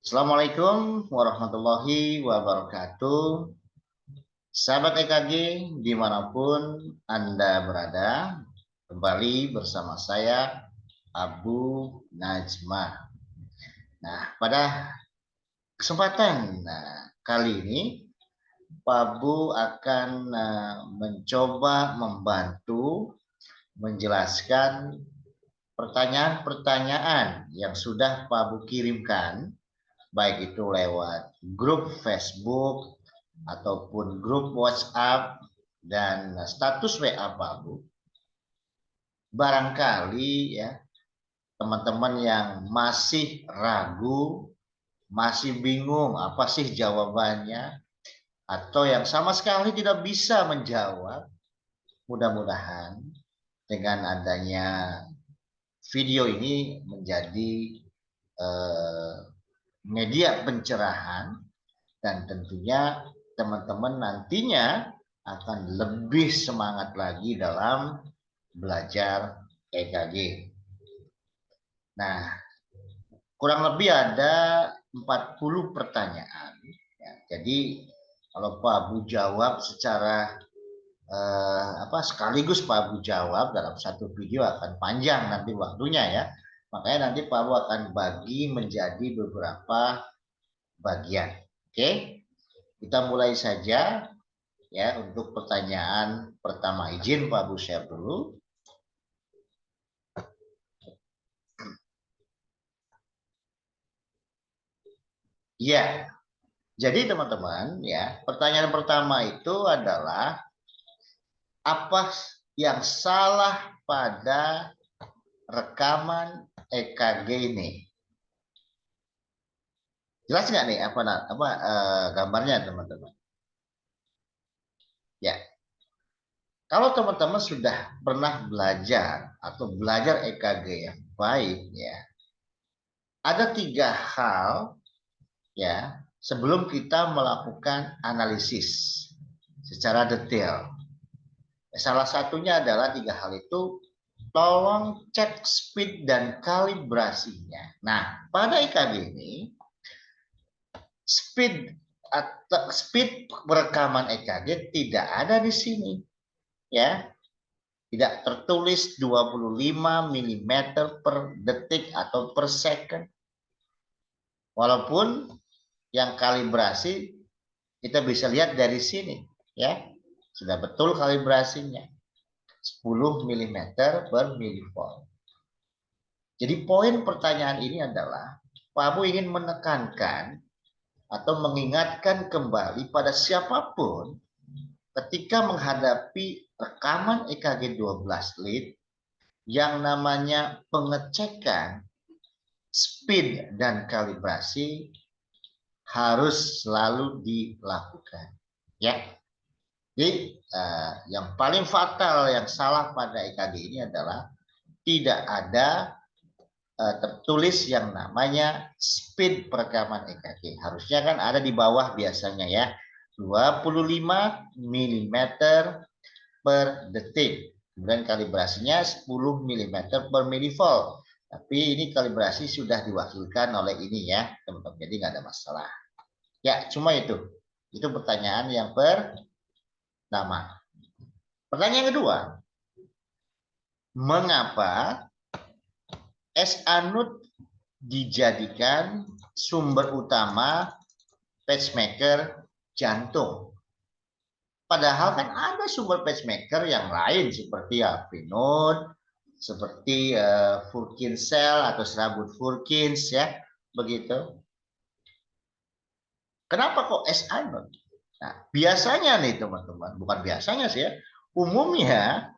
Assalamualaikum warahmatullahi wabarakatuh. Sahabat EKG dimanapun Anda berada, kembali bersama saya Abu Najmah. Nah, pada kesempatan kali ini Pak Abu akan mencoba membantu menjelaskan pertanyaan-pertanyaan yang sudah Pak Abu kirimkan, baik itu lewat grup Facebook ataupun grup WhatsApp dan status WA Pak Abu. Barangkali ya teman-teman yang masih ragu, masih bingung apa sih jawabannya, atau yang sama sekali tidak bisa menjawab, mudah-mudahan dengan adanya video ini menjadi eh, media pencerahan, dan tentunya teman-teman nantinya akan lebih semangat lagi dalam belajar EKG. Nah, kurang lebih ada 40 pertanyaan. Ya, jadi kalau Pak Abu jawab secara sekaligus Pak Abu jawab dalam satu video akan panjang nanti waktunya ya. Makanya nanti Pak Abu akan bagi menjadi beberapa bagian. Oke, kita mulai saja ya untuk pertanyaan pertama. Izin Pak Abu share dulu. Ya, jadi teman-teman ya, pertanyaan pertama itu adalah apa yang salah pada rekaman EKG ini? Jelas nggak nih gambarnya teman-teman? Ya, kalau teman-teman sudah pernah belajar atau belajar EKG yang baik ya, ada tiga hal ya sebelum kita melakukan analisis secara detail. Salah satunya adalah tiga hal itu, tolong cek speed dan kalibrasinya. Nah, pada EKG ini speed perekaman EKG tidak ada di sini ya. Tidak tertulis 25 mm per detik atau per second. Walaupun yang kalibrasi kita bisa lihat dari sini ya. Sudah betul kalibrasinya. 10 mm per milivolt. Jadi poin pertanyaan ini adalah Pak Abu ingin menekankan atau mengingatkan kembali pada siapapun ketika menghadapi rekaman EKG 12 lead yang namanya pengecekan speed dan kalibrasi harus selalu dilakukan ya. Jadi yang paling fatal yang salah pada EKG ini adalah tidak ada tertulis yang namanya speed perekaman EKG. Harusnya kan ada di bawah biasanya ya, 25 mm per detik. Kemudian kalibrasinya 10 mm per milivolt. Tapi ini kalibrasi sudah diwakilkan oleh ini ya, teman-teman. Jadi nggak ada masalah. Ya, cuma itu. Itu pertanyaan yang pertama. Pertanyaan yang kedua, mengapa S-anode dijadikan sumber utama pacemaker jantung? Padahal kan ada sumber pacemaker yang lain seperti Avinode, seperti Furkin cell atau serabut Furkins ya, begitu. Kenapa kok S-anode? Nah, biasanya nih teman-teman, bukan biasanya sih ya, umumnya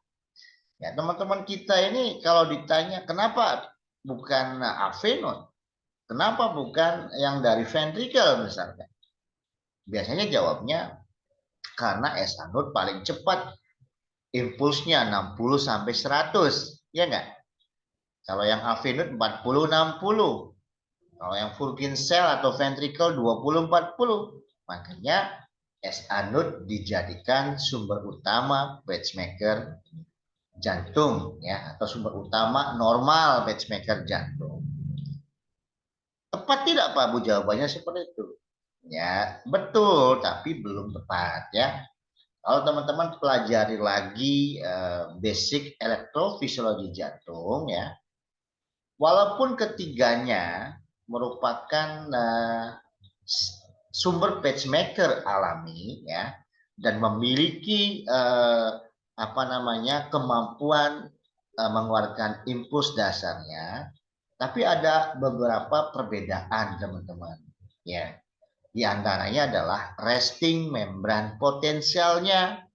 ya teman-teman kita ini kalau ditanya kenapa bukan Avinode, kenapa bukan yang dari ventricle misalkan, biasanya jawabnya karena S-anode paling cepat, impulsnya 60 sampai 100, ya enggak? Kalau yang Avinode 40 60. Kalau yang Furkin cell atau ventricle 20 40. Makanya S-anode dijadikan sumber utama pacemaker jantung ya, atau sumber utama normal pacemaker jantung. Tepat tidak Pak Bu? Jawabannya seperti itu. Ya, betul, tapi belum tepat ya. Kalau teman-teman pelajari lagi basic elektrofisiologi jantung ya, walaupun ketiganya merupakan sumber pacemaker alami ya, dan memiliki apa namanya kemampuan mengeluarkan impuls dasarnya, tapi ada beberapa perbedaan teman-teman ya. Di antaranya adalah resting membran potensialnya.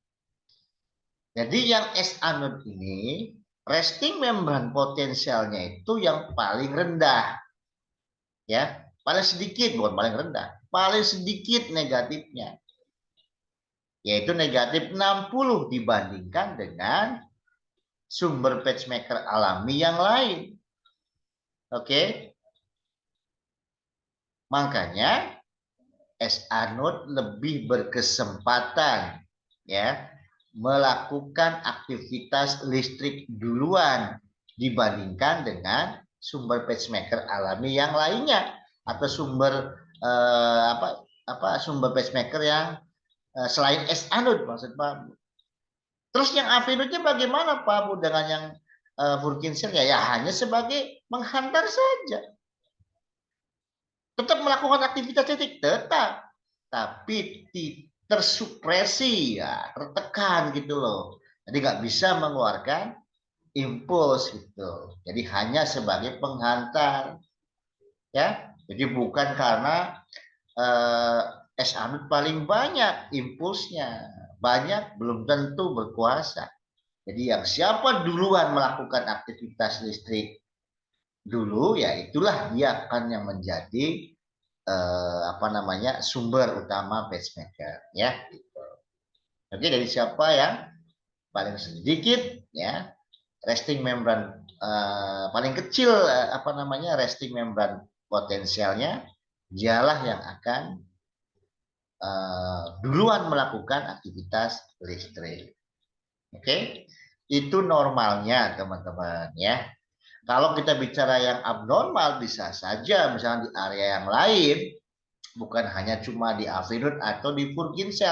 Jadi yang S anode ini resting membran potensialnya itu yang paling rendah ya, paling sedikit, bukan paling rendah, paling sedikit negatifnya, yaitu negatif 60 dibandingkan dengan sumber pacemaker alami yang lain. Oke, makanya S anode lebih berkesempatan ya melakukan aktivitas listrik duluan dibandingkan dengan sumber pacemaker alami yang lainnya atau sumber sumber pacemaker yang selain S anode maksud Pak. Terus yang avinode bagaimana Pak Bu dengan yang Purkinje ya hanya sebagai menghantar saja. Tetap melakukan aktivitas listrik tetap, tapi tersupresi ya, tertekan gitu loh. Jadi nggak bisa mengeluarkan impuls gitu. Jadi hanya sebagai penghantar ya. Jadi bukan karena S anode paling banyak impulsnya, banyak belum tentu berkuasa. Jadi yang siapa duluan melakukan aktivitas listrik dulu ya itulah dia akan yang menjadi sumber utama pacemaker ya. Gitu. Oke, dari siapa yang paling sedikit ya resting membran paling kecil resting membran potensialnya dialah yang akan duluan melakukan aktivitas listrik. Oke, itu normalnya teman-teman ya. Kalau kita bicara yang abnormal bisa saja misalnya di area yang lain, bukan hanya cuma di avinode atau di Purkinje,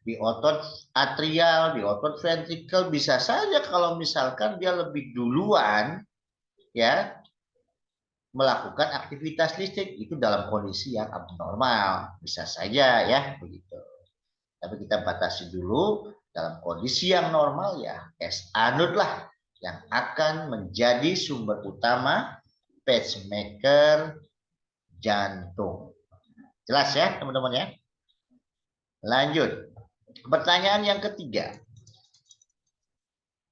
di otot atrial, di otot ventrikel bisa saja kalau misalkan dia lebih duluan ya melakukan aktivitas listrik itu dalam kondisi yang abnormal bisa saja ya begitu. Tapi kita batasi dulu dalam kondisi yang normal ya S anode lah yang akan menjadi sumber utama pacemaker jantung. Jelas ya teman-teman ya? Lanjut. Pertanyaan yang ketiga.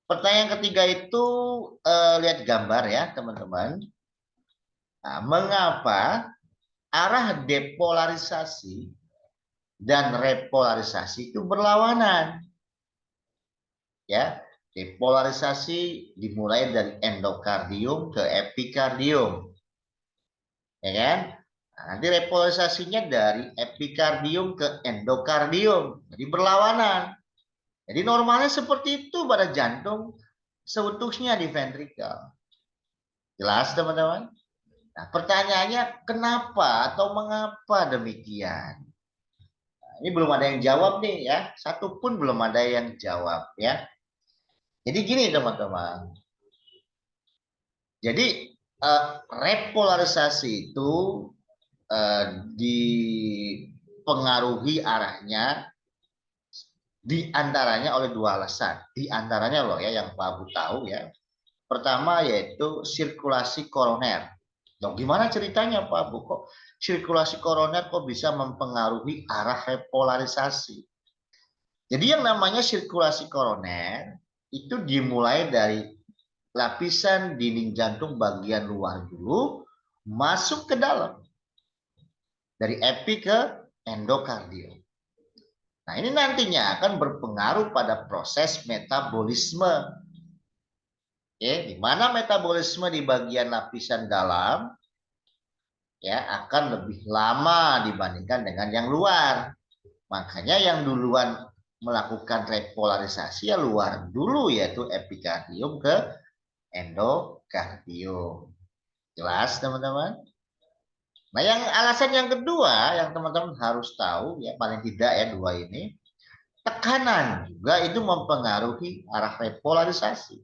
Pertanyaan ketiga itu lihat gambar ya teman-teman. Nah, mengapa arah depolarisasi dan repolarisasi itu berlawanan? Ya, depolarisasi dimulai dari endokardium ke epikardium. Ya kan? Nah, nanti repolarisasinya dari epikardium ke endokardium. Jadi berlawanan. Jadi normalnya seperti itu pada jantung seutuhnya di ventrikel. Jelas teman-teman? Nah, pertanyaannya kenapa atau mengapa demikian? Nah, ini belum ada yang jawab nih ya. Satu pun belum ada yang jawab ya. Jadi gini teman-teman. Jadi repolarisasi itu dipengaruhi arahnya di antaranya oleh dua alasan. Di antaranya loh ya yang Pak Abu tahu ya. Pertama yaitu sirkulasi koroner. Nah, gimana ceritanya Pak Abu kok sirkulasi koroner kok bisa mempengaruhi arah repolarisasi? Jadi yang namanya sirkulasi koroner itu dimulai dari lapisan dinding jantung bagian luar dulu masuk ke dalam. Dari epi ke endokardium. Nah, ini nantinya akan berpengaruh pada proses metabolisme. Oke, di mana metabolisme di bagian lapisan dalam ya akan lebih lama dibandingkan dengan yang luar. Makanya yang duluan melakukan repolarisasi ya luar dulu yaitu epikardium ke endokardium. Jelas teman-teman? Nah, yang alasan yang kedua yang teman-teman harus tahu ya, paling tidak ya dua ini, tekanan juga itu mempengaruhi arah repolarisasi.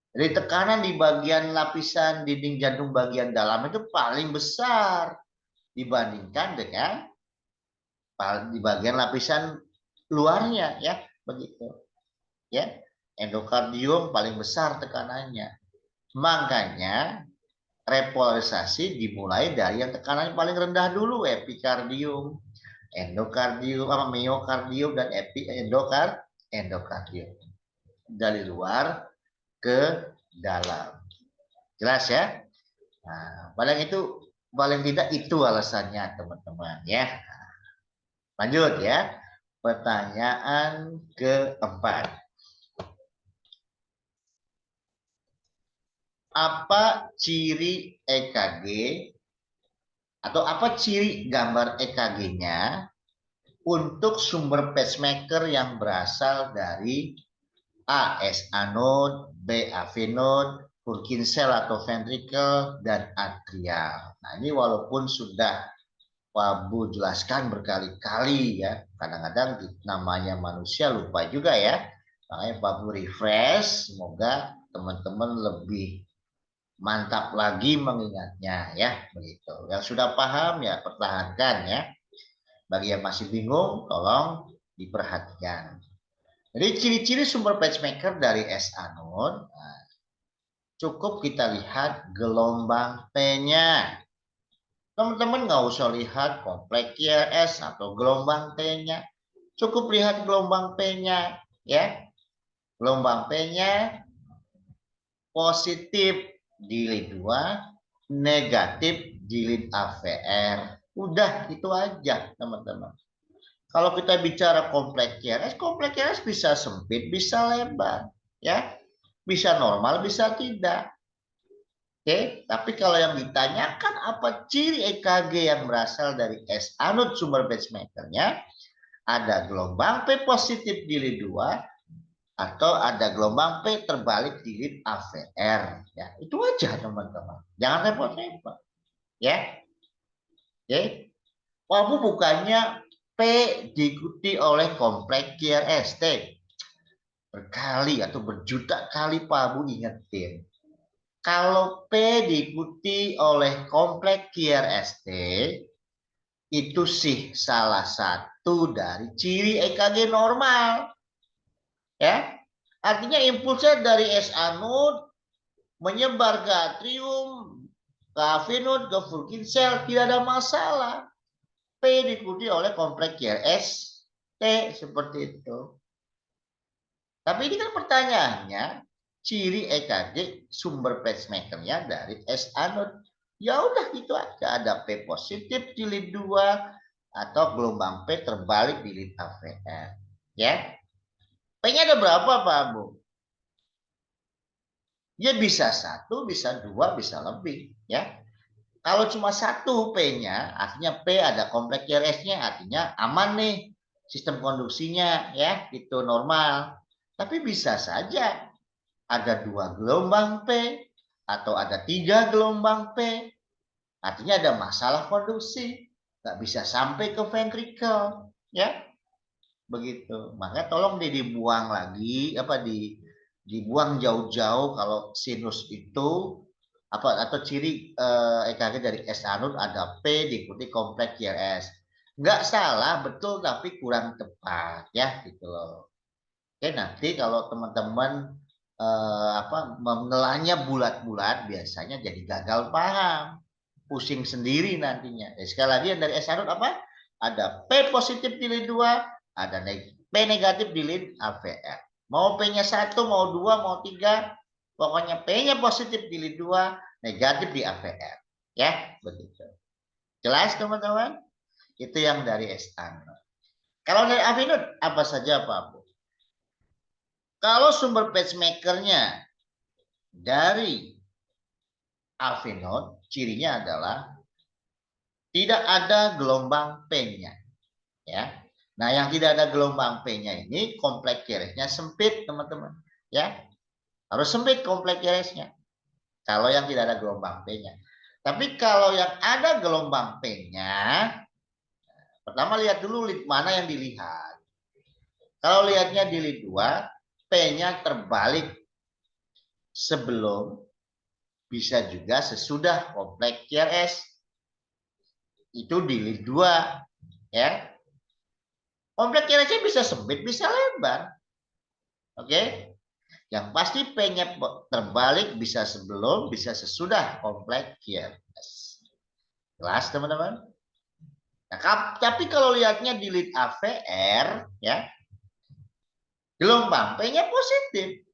Jadi tekanan di bagian lapisan dinding jantung bagian dalam itu paling besar dibandingkan dengan di bagian lapisan luarnya ya, begitu. Ya, endokardium paling besar tekanannya. Makanya repolarisasi dimulai dari yang tekanannya paling rendah dulu, epikardium, endokardium, miokardium dan endokardium. Dari luar ke dalam. Jelas ya? Nah, paling tidak itu alasannya teman-teman ya. Lanjut ya. Pertanyaan keempat. Apa ciri EKG atau apa ciri gambar EKG-nya untuk sumber pacemaker yang berasal dari A. SA node, B. AV node, Purkinje cell atau ventricle, dan atrial. Nah, ini walaupun sudah Pak Bu jelaskan berkali-kali ya, kadang-kadang namanya manusia lupa juga ya. Makanya Pak Bu refresh, semoga teman-teman lebih mantap lagi mengingatnya ya, begitu. Yang sudah paham ya pertahankan ya. Bagi yang masih bingung, tolong diperhatikan. Jadi ciri-ciri sumber pacemaker dari SA node, nah, cukup kita lihat gelombang P-nya. Teman-teman nggak usah lihat kompleks QRS atau gelombang T-nya. Cukup lihat gelombang P-nya ya. Gelombang P-nya positif di lid 2, negatif di lid AVR. Udah itu aja teman-teman. Kalau kita bicara kompleks QRS bisa sempit, bisa lebar, ya, bisa normal, bisa tidak. Oke, tapi kalau yang ditanyakan apa ciri EKG yang berasal dari S anode sumber pacemakernya, ada gelombang P positif di lid 2 atau ada gelombang P terbalik di lid AVR. Ya, itu aja teman-teman. Jangan repot-repot, ya. Oke. Walaupun bukannya P diikuti oleh kompleks QRST. Berkali atau berjuta kali Pak Abu ingetin. Kalau P diikuti oleh kompleks QRST, itu sih salah satu dari ciri EKG normal. Ya, artinya impulsnya dari SA node menyebar ke atrium, ke AV node, ke Purkinje cell, tidak ada masalah. P diikuti oleh kompleks QRS T seperti itu. Tapi ini kan pertanyaannya, ciri EKG sumber pacemakernya dari S anode. Ya udah gitu aja, ada P positif di lid 2 atau gelombang P terbalik di lid AVR. Ya. P-nya ada berapa Pak Abu? Ya bisa satu, bisa dua, bisa lebih. Ya. Kalau cuma satu P-nya, artinya P ada kompleks QRS-nya, artinya aman nih sistem konduksinya, ya, gitu normal. Tapi bisa saja ada dua gelombang P atau ada tiga gelombang P, artinya ada masalah konduksi, nggak bisa sampai ke ventricle, ya, begitu. Makanya tolong dibuang lagi, dibuang jauh-jauh kalau sinus itu atau ciri EKG dari S anode ada P diikuti kompleks QRS. Nggak salah, betul tapi kurang tepat ya gitu loh. Oke, nanti kalau teman-teman menelahnya bulat-bulat biasanya jadi gagal paham, pusing sendiri nantinya. Sekali lagi yang dari S anode apa? Ada P positif di lid 2, ada P negatif di lid AVR. Mau P-nya 1, mau 2, mau 3, pokoknya P-nya positif di lid 2, negatif di AVR. Ya, begitu. Jelas teman-teman? Itu yang dari S anode. Kalau dari AV node apa saja Pak Bu? Kalau sumber pacemakernya dari AV node, cirinya adalah tidak ada gelombang P-nya. Ya. Nah, yang tidak ada gelombang P-nya ini kompleks QRS-nya sempit, teman-teman. Ya. Harus sempit kompleks QRS-nya. Kalau yang tidak ada gelombang P-nya. Tapi kalau yang ada gelombang P-nya, pertama lihat dulu lead mana yang dilihat. Kalau lihatnya di lead 2, P-nya terbalik sebelum, bisa juga sesudah kompleks QRS. Itu di lead 2, ya. Kompleks QRS bisa sempit, bisa lebar. Oke? Yang pasti P-nya terbalik bisa sebelum, bisa sesudah kompleks QRS. Jelas, teman-teman? Nah, tapi kalau lihatnya di lead AVR, ya, gelombang P-nya positif.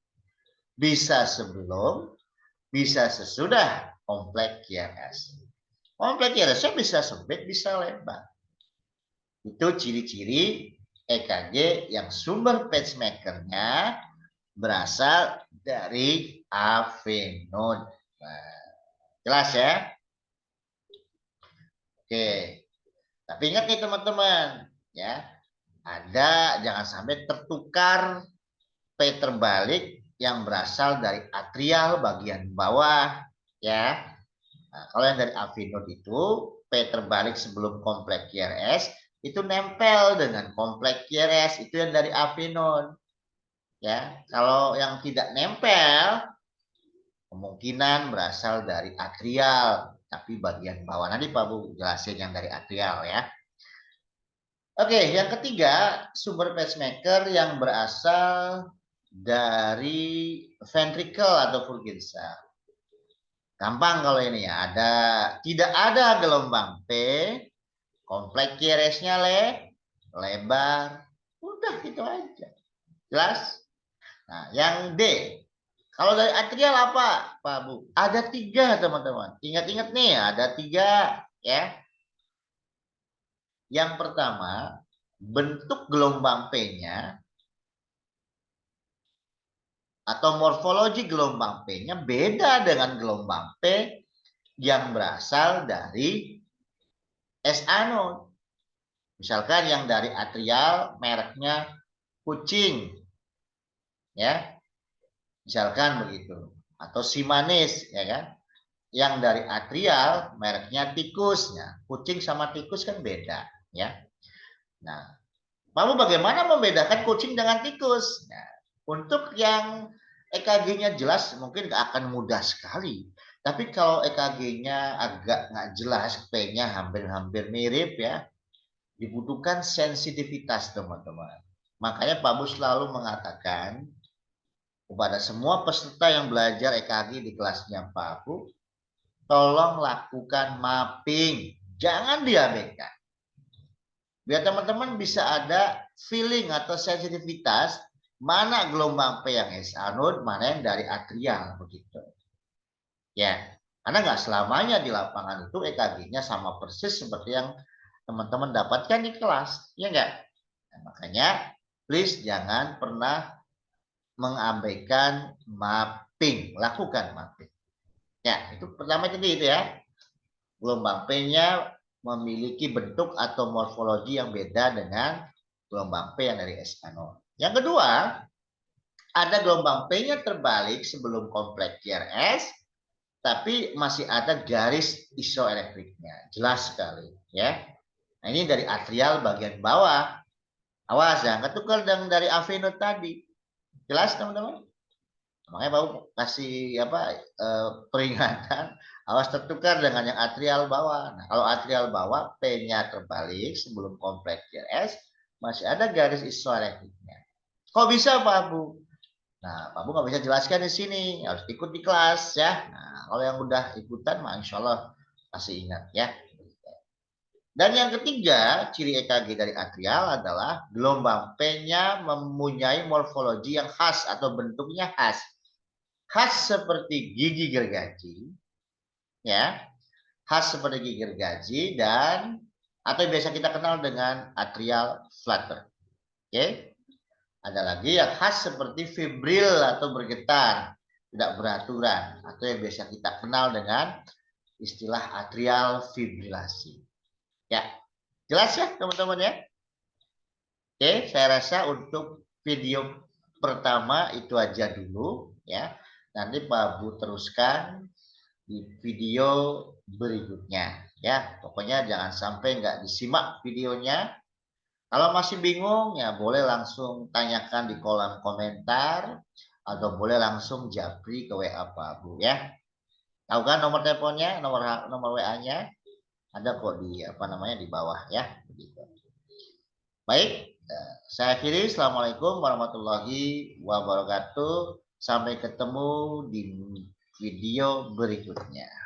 Bisa sebelum, bisa sesudah kompleks QRS. Kompleks QRS-nya bisa sempit, bisa lebar. Itu ciri-ciri EKG yang sumber pacemaker-nya berasal dari AV node. Nah, jelas ya? Oke. Tapi ingat nih teman-teman, ya, jangan sampai tertukar P terbalik yang berasal dari atrial bagian bawah, ya. Nah, kalau yang dari AV node itu P terbalik sebelum kompleks QRS itu nempel dengan kompleks QRS, itu yang dari AV node. Ya, kalau yang tidak nempel kemungkinan berasal dari atrial, tapi bagian bawah. Nanti Pak Bu jelasin yang dari atrial ya. Oke, yang ketiga, sumber pacemaker yang berasal dari ventricle atau Purkinje. Gampang kalau ini ya, tidak ada gelombang P, kompleks QRS-nya lebar. Udah gitu aja. Jelas? Nah, yang D. Kalau dari atrial apa, Pak Bu? Ada 3, teman-teman. Ingat-ingat nih, ada 3, ya. Yang pertama, bentuk gelombang P-nya atau morfologi gelombang P-nya beda dengan gelombang P yang berasal dari SA node. Misalkan yang dari atrial mereknya kucing, ya. Misalkan begitu. Atau si manis, ya kan? Yang dari atrial mereknya tikus. Ya. Kucing sama tikus kan beda, ya. Nah, lalu bagaimana membedakan kucing dengan tikus? Nah, untuk yang EKG-nya jelas mungkin nggak akan mudah sekali. Tapi kalau EKG-nya agak nggak jelas, P-nya hampir-hampir mirip ya, dibutuhkan sensitivitas teman-teman. Makanya Pak Bu selalu mengatakan kepada semua peserta yang belajar EKG di kelasnya Pak Bu, tolong lakukan mapping, jangan diabaikan. Biar teman-teman bisa ada feeling atau sensitivitas mana gelombang P yang SA node, mana yang dari atrial begitu. Ya, karena nggak selamanya di lapangan itu EKG-nya sama persis seperti yang teman-teman dapatkan di kelas, ya enggak? Nah, makanya please jangan pernah mengabaikan mapping, lakukan mapping. Ya, itu pertama itu ya. Gelombang P-nya memiliki bentuk atau morfologi yang beda dengan gelombang P yang dari SA node. Yang kedua, ada gelombang P-nya terbalik sebelum kompleks QRS, tapi masih ada garis isoelektriknya. Jelas sekali, ya. Nah, ini dari atrial bagian bawah. Awas ya, ketukar dengan dari AV node tadi. Jelas, teman-teman? Makanya Bapak kasih peringatan, awas tertukar dengan yang atrial bawah. Nah, kalau atrial bawah P-nya terbalik sebelum kompleks QRS, masih ada garis isoelektriknya. Kok bisa Pak Bu? Nah, Pak Bu nggak bisa jelaskan di sini, harus ikut di kelas ya. Nah, kalau yang udah ikutan, Masya Allah pasti ingat ya. Dan yang ketiga, ciri EKG dari atrial adalah gelombang P-nya mempunyai morfologi yang khas atau bentuknya khas. Khas seperti gigi gergaji, ya, khas seperti gigi gergaji dan atau yang biasa kita kenal dengan atrial flutter. Oke, ada lagi yang khas seperti fibril atau bergetar, tidak beraturan, atau yang biasa kita kenal dengan istilah atrial fibrilasi. Ya, jelas ya teman-teman ya. Oke, saya rasa untuk video pertama itu aja dulu ya. Nanti Pak Bu teruskan di video berikutnya ya. Pokoknya jangan sampai nggak disimak videonya. Kalau masih bingung ya boleh langsung tanyakan di kolom komentar atau boleh langsung japri ke WA Pak Bu ya. Tahu kan nomor teleponnya, nomor WA-nya ada kok di apa namanya di bawah ya. Begitu. Baik, saya akhiri. Assalamualaikum warahmatullahi wabarakatuh. Sampai ketemu di video berikutnya.